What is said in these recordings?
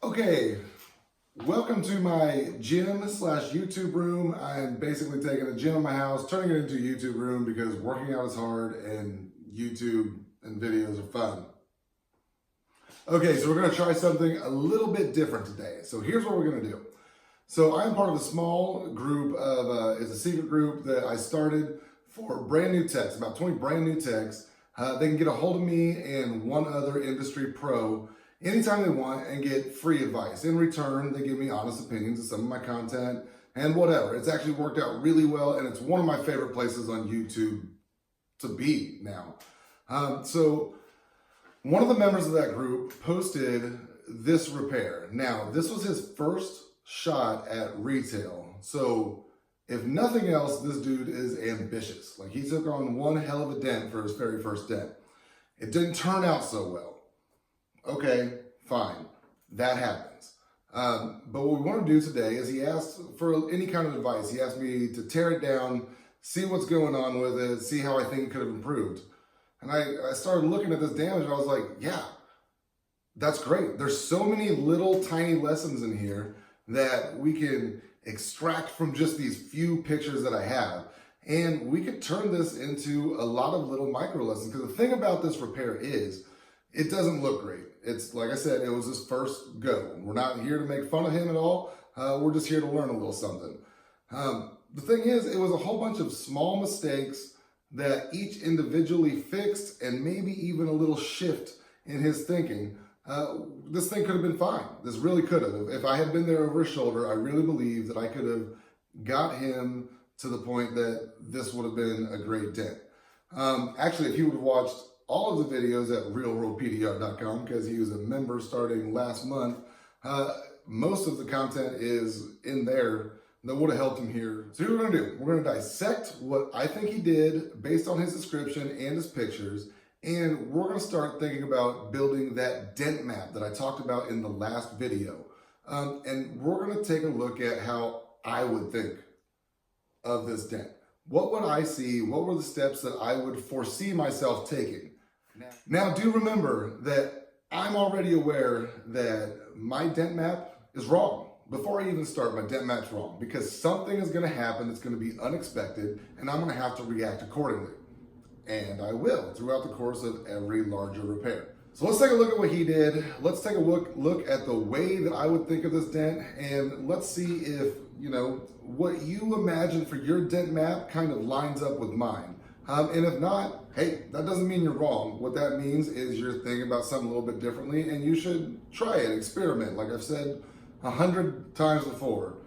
Okay, welcome to my gym slash YouTube room. I'm basically taking a gym in my house, turning it into a YouTube room because working out is hard and YouTube and videos are fun. Okay, so we're gonna try something a little bit different today. So here's what we're gonna do. So I'm part of a small group of, it's a secret group that I started for brand new techs, about 20 brand new techs. They can get a hold of me and one other industry pro anytime they want and get free advice. In return, they give me honest opinions of some of my content and whatever. It's actually worked out really well, and it's one of my favorite places on YouTube to be now. So one of the members of that group posted this repair. Now, this was his first shot at retail. So if nothing else, this dude is ambitious. Like, he took on one hell of a dent for his very first dent. It didn't turn out so well. Okay, fine, that happens. But what we want to do today is he asked for any kind of advice. He asked me to tear it down, see what's going on with it, see how I think it could have improved. And I started looking at this damage and I was like, yeah, that's great. There's so many little tiny lessons in here that we can extract from just these few pictures that I have. And we could turn this into a lot of little micro lessons. Because the thing about this repair is, it doesn't look great. It's, like I said, it was his first go. We're not here to make fun of him at all. We're just here to learn a little something. The thing is, it was a whole bunch of small mistakes that each individually fixed, and maybe even a little shift in his thinking. This thing could have been fine. This really could have. If I had been there over his shoulder, I really believe that I could have got him to the point that this would have been a great dent. Actually, if he would have watched all of the videos at realworldpdr.com, because he was a member starting last month, most of the content is in there that would have helped him here. So here's what we're gonna do. We're gonna dissect what I think he did based on his description and his pictures, and we're gonna start thinking about building that dent map that I talked about in the last video. And we're gonna take a look at how I would think of this dent. What would I see? What were the steps that I would foresee myself taking? Now, do remember that I'm already aware that my dent map is wrong. Before I even start, my dent map's wrong because something is going to happen that's going to be unexpected, and I'm going to have to react accordingly. And I will throughout the course of every larger repair. So let's take a look at what he did. Let's take a look at the way that I would think of this dent, and let's see if, what you imagine for your dent map kind of lines up with mine. And if not, hey, that doesn't mean you're wrong. What that means is you're thinking about something a little bit differently, and you should try it, experiment. Like I've said 100 times before,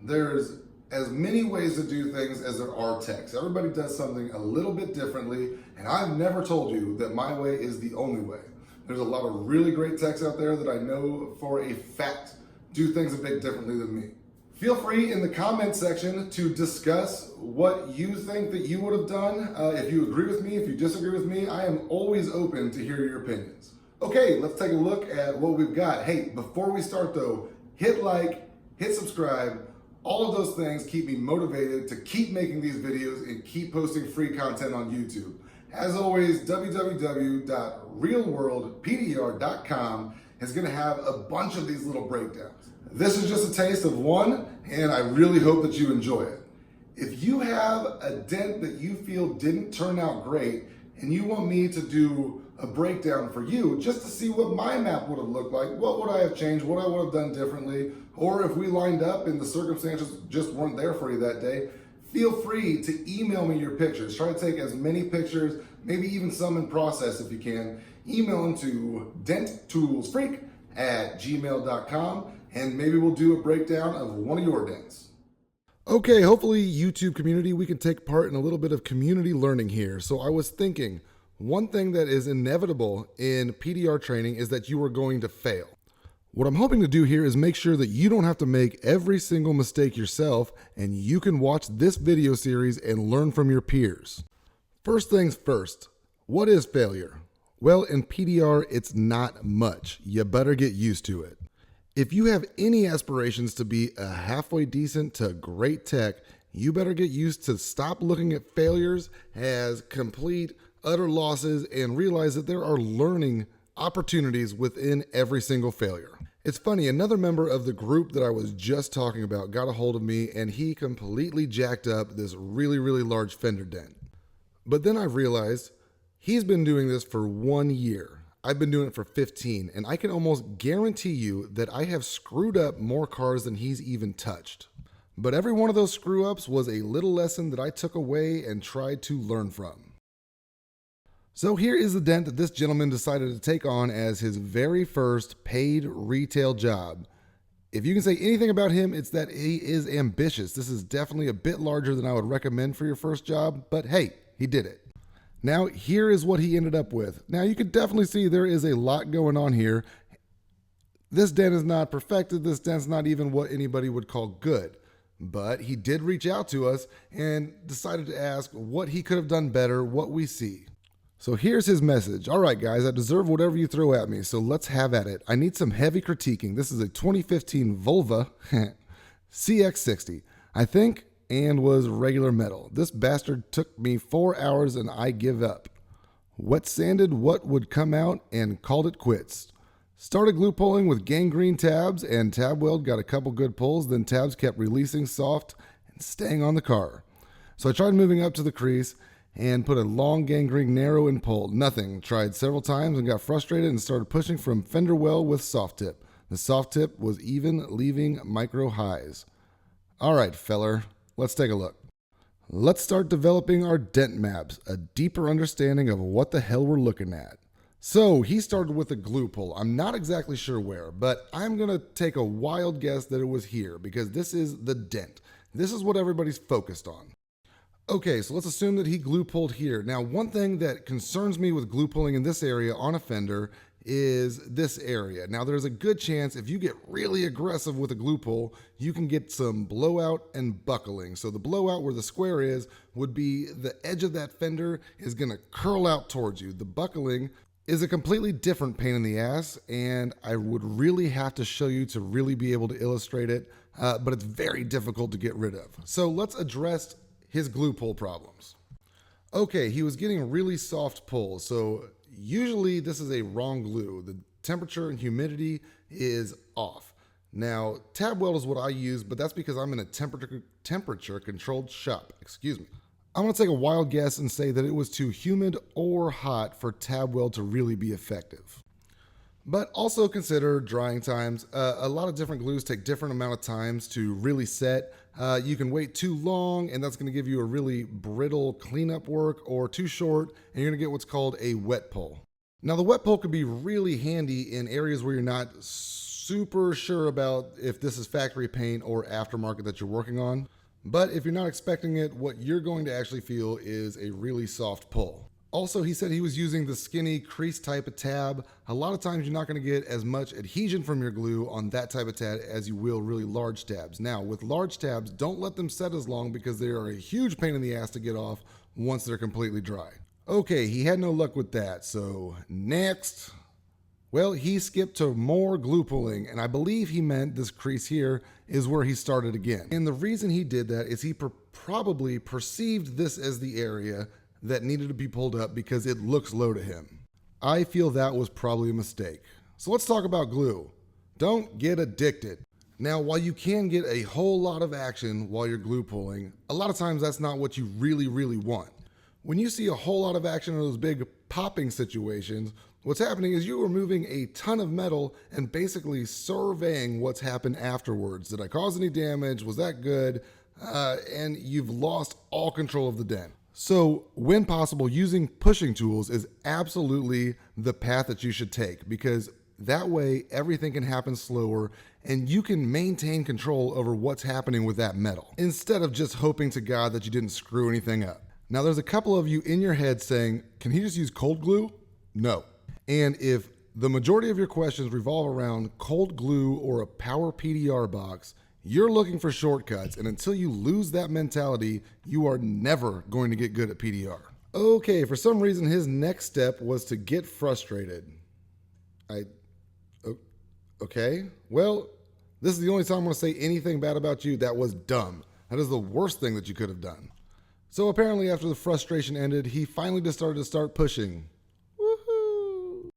there's as many ways to do things as there are techs. Everybody does something a little bit differently, and I've never told you that my way is the only way. There's a lot of really great techs out there that I know for a fact do things a bit differently than me. Feel free in the comment section to discuss what you think that you would have done. If you agree with me, if you disagree with me, I am always open to hear your opinions. Okay, let's take a look at what we've got. Hey, before we start though, hit like, hit subscribe. All of those things keep me motivated to keep making these videos and keep posting free content on YouTube. As always, www.realworldpdr.com is going to have a bunch of these little breakdowns. This is just a taste of one, and I really hope that you enjoy it. If you have a dent that you feel didn't turn out great, and you want me to do a breakdown for you, just to see what my map would have looked like, what would I have changed, what I would have done differently, or if we lined up and the circumstances just weren't there for you that day, feel free to email me your pictures. Try to take as many pictures, maybe even some in process if you can. Email them to denttoolsfreak@gmail.com, and maybe we'll do a breakdown of one of your dents. Okay, hopefully YouTube community, we can take part in a little bit of community learning here. So I was thinking, one thing that is inevitable in PDR training is that you are going to fail. What I'm hoping to do here is make sure that you don't have to make every single mistake yourself, and you can watch this video series and learn from your peers. First things first, what is failure? Well, in PDR, it's not much. You better get used to it. If you have any aspirations to be a halfway decent to great tech, you better get used to stop looking at failures as complete, utter losses and realize that there are learning opportunities within every single failure. It's funny, another member of the group that I was just talking about got a hold of me and he completely jacked up this really, really large fender dent. But then I realized he's been doing this for 1 year. I've been doing it for 15, and I can almost guarantee you that I have screwed up more cars than he's even touched. But every one of those screw ups was a little lesson that I took away and tried to learn from. So here is the dent that this gentleman decided to take on as his very first paid retail job. If you can say anything about him, it's that he is ambitious. This is definitely a bit larger than I would recommend for your first job, but hey, he did it. Now, here is what he ended up with. Now, you can definitely see there is a lot going on here. This dent is not perfected. This dent's not even what anybody would call good. But he did reach out to us and decided to ask what he could have done better, what we see. So here's his message. All right, guys, I deserve whatever you throw at me, so let's have at it. I need some heavy critiquing. This is a 2015 Volvo CX60. I think and was regular metal. This bastard took me 4 hours and I give up. Wet sanded what would come out and called it quits. Started glue pulling with gangrene tabs and tab weld got a couple good pulls, then tabs kept releasing soft and staying on the car. So I tried moving up to the crease and put a long gangrene narrow and pulled. Nothing. Tried several times and got frustrated and started pushing from fender well with soft tip. The soft tip was even leaving micro highs. All right, feller. Let's take a look. Let's start developing our dent maps, a deeper understanding of what the hell we're looking at. So he started with a glue pull. I'm not exactly sure where, but I'm going to take a wild guess that it was here because this is the dent. This is what everybody's focused on. Okay, so let's assume that he glue pulled here. Now, one thing that concerns me with glue pulling in this area on a fender is this area. Now, there's a good chance if you get really aggressive with a glue pull, you can get some blowout and buckling. So the blowout where the square is would be the edge of that fender is going to curl out towards you. The buckling is a completely different pain in the ass, and I would really have to show you to really be able to illustrate it, but it's very difficult to get rid of. So let's address his glue pull problems. Okay, he was getting really soft pulls, so usually this is a wrong glue. The temperature and humidity is off. Now, tab weld is what I use, but that's because I'm in a temperature controlled shop. Excuse me. I'm gonna take a wild guess and say that it was too humid or hot for tab weld to really be effective. But also consider drying times. A lot of different glues take different amount of times to really set. You can wait too long and that's gonna give you a really brittle cleanup work, or too short and you're gonna get what's called a wet pull. Now the wet pull could be really handy in areas where you're not super sure about if this is factory paint or aftermarket that you're working on. But if you're not expecting it, what you're going to actually feel is a really soft pull. Also, he said he was using the skinny crease type of tab. A lot of times you're not going to get as much adhesion from your glue on that type of tab as you will really large tabs. Now, with large tabs, don't let them set as long because they are a huge pain in the ass to get off once they're completely dry. Okay, he had no luck with that, so next. Well, he skipped to more glue pulling, and I believe he meant this crease here is where he started again. And the reason he did that is he probably perceived this as the area that needed to be pulled up because it looks low to him. I feel that was probably a mistake. So let's talk about glue. Don't get addicted. Now, while you can get a whole lot of action while you're glue pulling, a lot of times that's not what you really, really want. When you see a whole lot of action in those big popping situations, what's happening is you are moving a ton of metal and basically surveying what's happened afterwards. Did I cause any damage? Was that good? And you've lost all control of the dent. So when possible, using pushing tools is absolutely the path that you should take because that way everything can happen slower and you can maintain control over what's happening with that metal instead of just hoping to God that you didn't screw anything up. Now there's a couple of you in your head saying, can he just use cold glue? No. And if the majority of your questions revolve around cold glue or a power PDR box, you're looking for shortcuts, and until you lose that mentality, you are never going to get good at PDR. Okay, for some reason, his next step was to get frustrated. Okay, well, this is the only time I'm going to say anything bad about you. That was dumb. That is the worst thing that you could have done. So apparently, after the frustration ended, he finally just started pushing. Woohoo!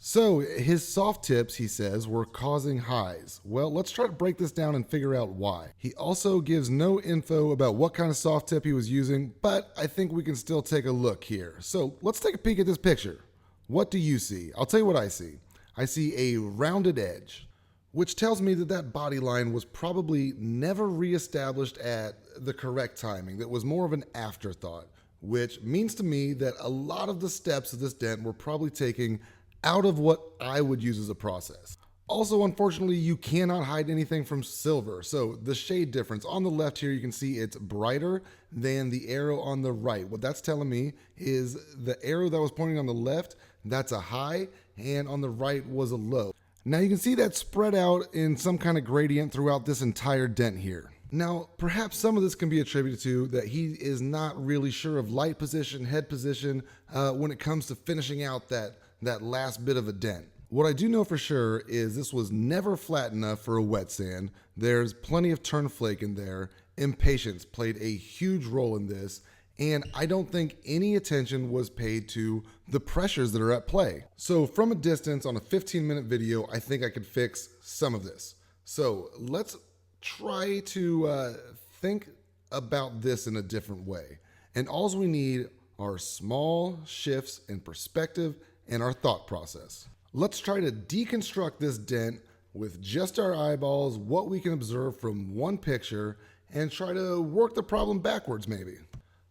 So his soft tips, he says, were causing highs. Well, let's try to break this down and figure out why. He also gives no info about what kind of soft tip he was using, but I think we can still take a look here. So let's take a peek at this picture. What do you see? I'll tell you what I see. I see a rounded edge, which tells me that that body line was probably never reestablished at the correct timing. That was more of an afterthought, which means to me that a lot of the steps of this dent were probably taking out of what I would use as a process. Also, unfortunately, you cannot hide anything from silver. So the shade difference on the left here, you can see it's brighter than the arrow on the right. What that's telling me is the arrow that was pointing on the left, that's a high, and on the right was a low. Now you can see that spread out in some kind of gradient throughout this entire dent here. Now, perhaps some of this can be attributed to that he is not really sure of light position, head position, when it comes to finishing out that last bit of a dent. What I do know for sure is this was never flat enough for a wet sand. There's plenty of turn flake in there. Impatience played a huge role in this, and I don't think any attention was paid to the pressures that are at play. So from a distance on a 15-minute video, I think I could fix some of this. So let's try to think about this in a different way. And all we need are small shifts in perspective and our thought process. Let's try to deconstruct this dent with just our eyeballs, what we can observe from one picture, and try to work the problem backwards maybe.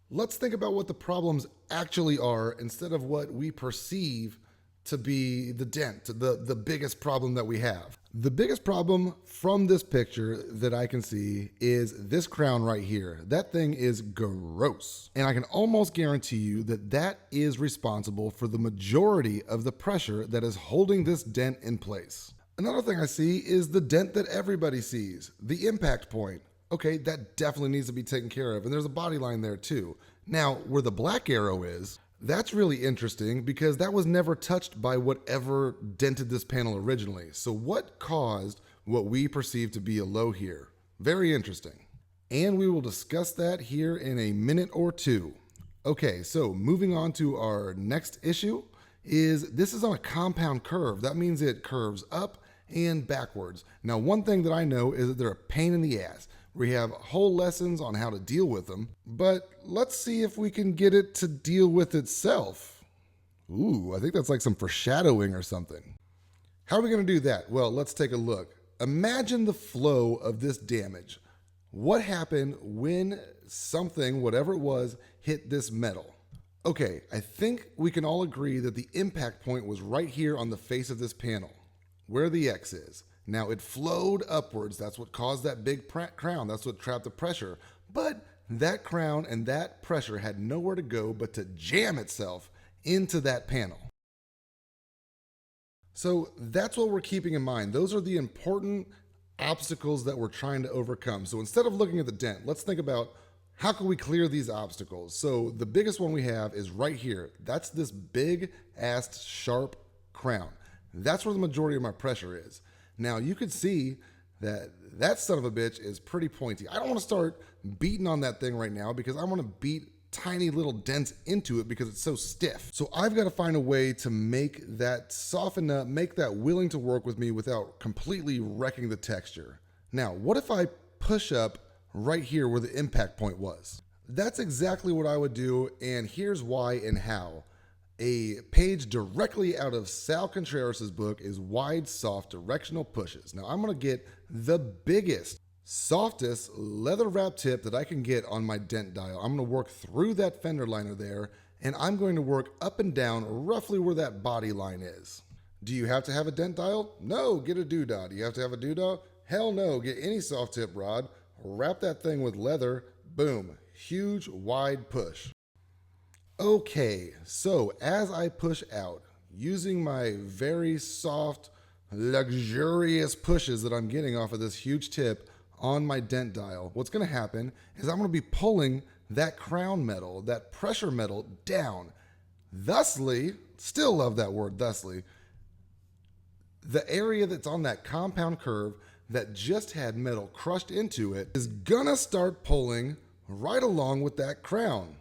Let's think about what the problems actually are instead of what we perceive to be the dent, the biggest problem that we have. The biggest problem from this picture that I can see is this crown right here. That thing is gross. And I can almost guarantee you that that is responsible for the majority of the pressure that is holding this dent in place. Another thing I see is the dent that everybody sees, the impact point. Okay, that definitely needs to be taken care of. And there's a body line there too. Now, where the black arrow is, that's really interesting because that was never touched by whatever dented this panel originally. So what caused what we perceive to be a low here? Very interesting. And we will discuss that here in a minute or two. Okay, so moving on to our next issue is this is on a compound curve. That means it curves up and backwards. Now, one thing that I know is that they're a pain in the ass. We have whole lessons on how to deal with them, but let's see if we can get it to deal with itself. Ooh, I think that's like some foreshadowing or something. How are we going to do that? Well, let's take a look. Imagine the flow of this damage. What happened when something, whatever it was, hit this metal? Okay, I think we can all agree that the impact point was right here on the face of this panel, where the X is. Now it flowed upwards. That's what caused that big crown. That's what trapped the pressure. But that crown and that pressure had nowhere to go but to jam itself into that panel. So that's what we're keeping in mind. Those are the important obstacles that we're trying to overcome. So instead of looking at the dent, let's think about how can we clear these obstacles? So the biggest one we have is right here. That's this big ass sharp crown. That's where the majority of my pressure is. Now you could see that that son of a bitch is pretty pointy. I don't want to start beating on that thing right now because I want to beat tiny little dents into it because it's so stiff. So I've got to find a way to make that soften up, make that willing to work with me without completely wrecking the texture. Now, what if I push up right here where the impact point was? That's exactly what I would do, and here's why and how. A page directly out of Sal Contreras' book is Wide Soft Directional Pushes. Now I'm going to get the biggest, softest leather wrap tip that I can get on my dent dial. I'm going to work through that fender liner there, and I'm going to work up and down roughly where that body line is. Do you have to have a dent dial? No, get a doodah. Do you have to have a doodah? Hell no, get any soft tip rod, wrap that thing with leather, boom, huge wide push. Okay, so as I push out, using my very soft, luxurious pushes that I'm getting off of this huge tip on my dent dial, what's going to happen is I'm going to be pulling that crown metal, that pressure metal down. Thusly, still love that word, thusly, the area that's on that compound curve that just had metal crushed into it is going to start pulling right along with that crown.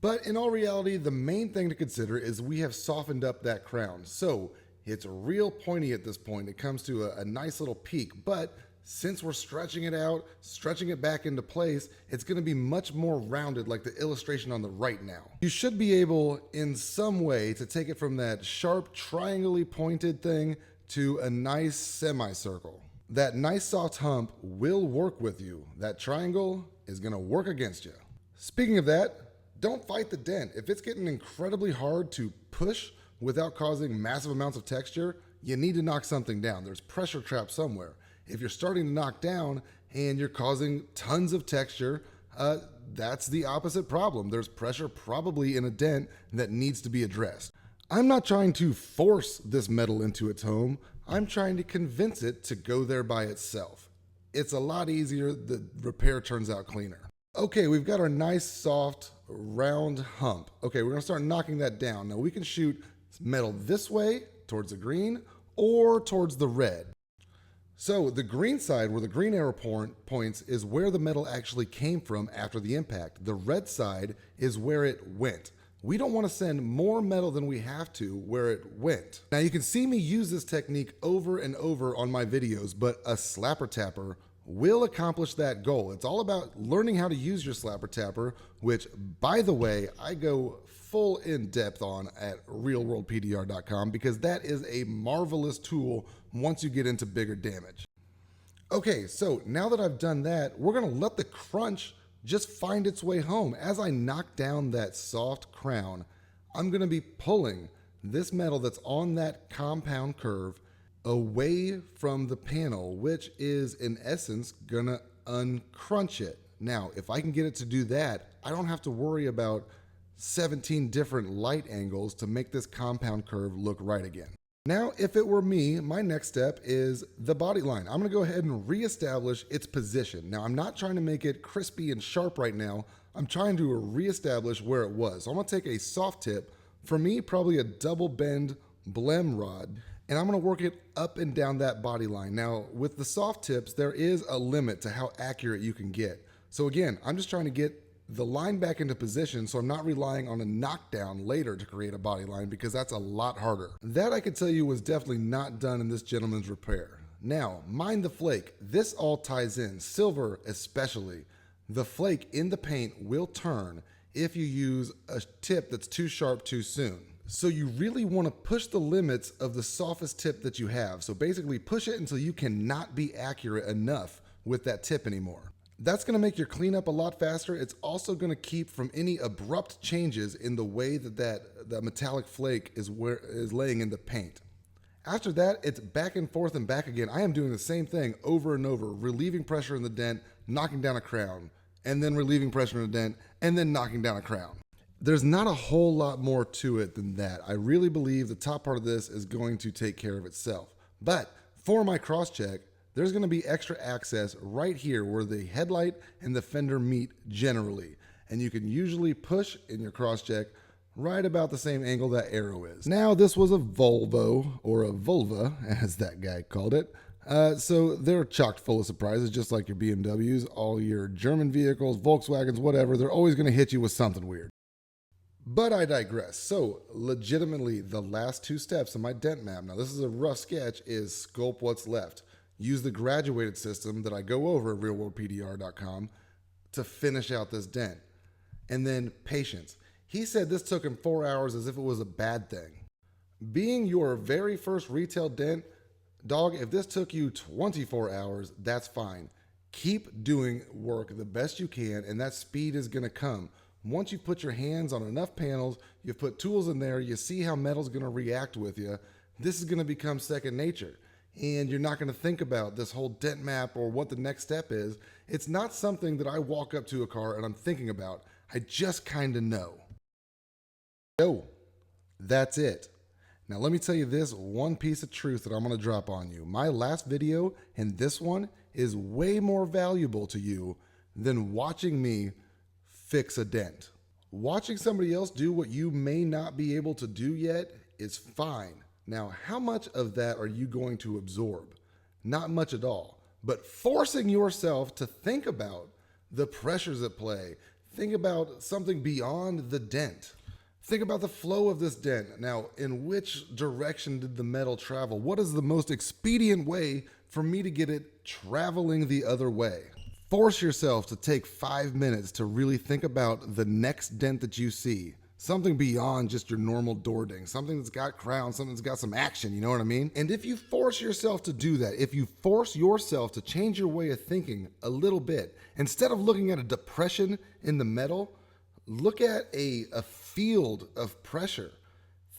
But in all reality, the main thing to consider is we have softened up that crown. So it's real pointy at this point. It comes to a nice little peak, but since we're stretching it out, stretching it back into place, it's gonna be much more rounded like the illustration on the right now. You should be able in some way to take it from that sharp triangle-y pointed thing to a nice semicircle. That nice soft hump will work with you. That triangle is gonna work against you. Speaking of that, don't fight the dent. If it's getting incredibly hard to push without causing massive amounts of texture, you need to knock something down. There's pressure trapped somewhere. If you're starting to knock down and you're causing tons of texture, that's the opposite problem. There's pressure probably in a dent that needs to be addressed. I'm not trying to force this metal into its home. I'm trying to convince it to go there by itself. It's a lot easier. The repair turns out cleaner. Okay, we've got our nice, soft, round hump. Okay, we're gonna start knocking that down. Now we can shoot metal this way, towards the green, or towards the red. So the green side, where the green arrow points, is where the metal actually came from after the impact. The red side is where it went. We don't want to send more metal than we have to where it went. Now you can see me use this technique over and over on my videos, but a slapper tapper will accomplish that goal. It's all about learning how to use your slapper tapper, which, by the way, I go full in depth on at realworldpdr.com because that is a marvelous tool once you get into bigger damage. Okay, so now that I've done that, we're gonna let the crunch just find its way home. As I knock down that soft crown, I'm gonna be pulling this metal that's on that compound curve away from the panel, which is in essence gonna uncrunch it. Now, if I can get it to do that, I don't have to worry about 17 different light angles to make this compound curve look right again. Now, if it were me, my next step is the body line. I'm gonna go ahead and reestablish its position. Now, I'm not trying to make it crispy and sharp right now. I'm trying to reestablish where it was. So I'm gonna take a soft tip, for me, probably a double bend blem rod, and I'm gonna work it up and down that body line. Now, with the soft tips, there is a limit to how accurate you can get. So again, I'm just trying to get the line back into position so I'm not relying on a knockdown later to create a body line because that's a lot harder. That I could tell you was definitely not done in this gentleman's repair. Now, mind the flake. This all ties in, silver especially. The flake in the paint will turn if you use a tip that's too sharp too soon. So you really want to push the limits of the softest tip that you have. So basically push it until you cannot be accurate enough with that tip anymore. That's gonna make your cleanup a lot faster. It's also gonna keep from any abrupt changes in the way that metallic flake is laying in the paint. After that, it's back and forth and back again. I am doing the same thing over and over, relieving pressure in the dent, knocking down a crown, and then relieving pressure in the dent, and then knocking down a crown. There's not a whole lot more to it than that. I really believe the top part of this is going to take care of itself. But for my cross check, there's gonna be extra access right here where the headlight and the fender meet generally. And you can usually push in your cross check right about the same angle that arrow is. Now, this was a Volvo, or a vulva, as that guy called it. So they're chocked full of surprises, just like your BMWs, all your German vehicles, Volkswagens, whatever, they're always gonna hit you with something weird. But I digress. So legitimately, the last two steps in my dent map, now this is a rough sketch, is sculpt what's left. Use the graduated system that I go over at realworldpdr.com to finish out this dent. And then patience. He said this took him 4 hours as if it was a bad thing. Being your very first retail dent, dog, if this took you 24 hours, that's fine. Keep doing work the best you can, and that speed is gonna come. Once you've put your hands on enough panels, you've put tools in there, you see how metal's gonna react with you, this is gonna become second nature. And you're not gonna think about this whole dent map or what the next step is. It's not something that I walk up to a car and I'm thinking about. I just kinda know. So, that's it. Now let me tell you this one piece of truth that I'm gonna drop on you. My last video and this one is way more valuable to you than watching me fix a dent. Watching somebody else do what you may not be able to do yet is fine. Now, how much of that are you going to absorb? Not much at all. But forcing yourself to think about the pressures at play, Think about something beyond the dent. Think about the flow of this dent. Now, in which direction did the metal travel? What is the most expedient way for me to get it traveling the other way? Force yourself to take 5 minutes to really think about the next dent that you see. Something beyond just your normal door ding. Something that's got crown, something that's got some action, you know what I mean? And if you force yourself to do that, if you force yourself to change your way of thinking a little bit, instead of looking at a depression in the metal, look at a field of pressure.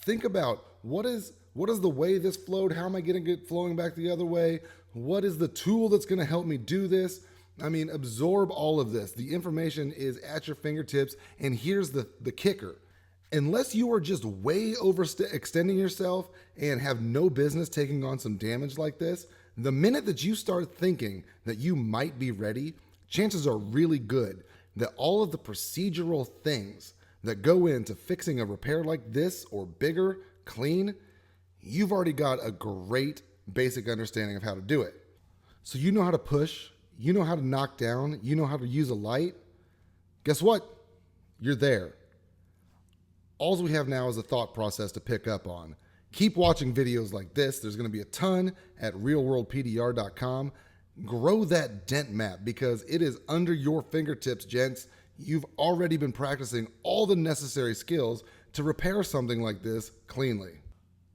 Think about what is the way this flowed? How am I getting it flowing back the other way? What is the tool that's going to help me do this? I mean, absorb all of this. The information is at your fingertips, and here's the kicker. Unless you are just way overextending yourself and have no business taking on some damage like this, the minute that you start thinking that you might be ready, chances are really good that all of the procedural things that go into fixing a repair like this or bigger, clean, you've already got a great basic understanding of how to do it. So you know how to push, you know how to knock down, you know how to use a light. Guess what? You're there. All we have now is a thought process to pick up on. Keep watching videos like this. There's going to be a ton at realworldpdr.com. Grow that dent map because it is under your fingertips, gents. You've already been practicing all the necessary skills to repair something like this cleanly.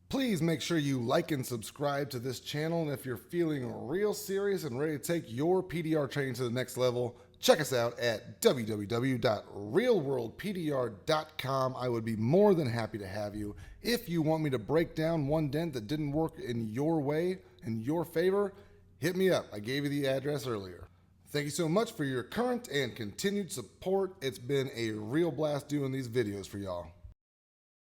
Please make sure you like and subscribe to this channel. And if you're feeling real serious and ready to take your PDR training to the next level, check us out at www.realworldpdr.com. I would be more than happy to have you. If you want me to break down one dent that didn't work in your way, in your favor, hit me up. I gave you the address earlier. Thank you so much for your current and continued support. It's been a real blast doing these videos for y'all.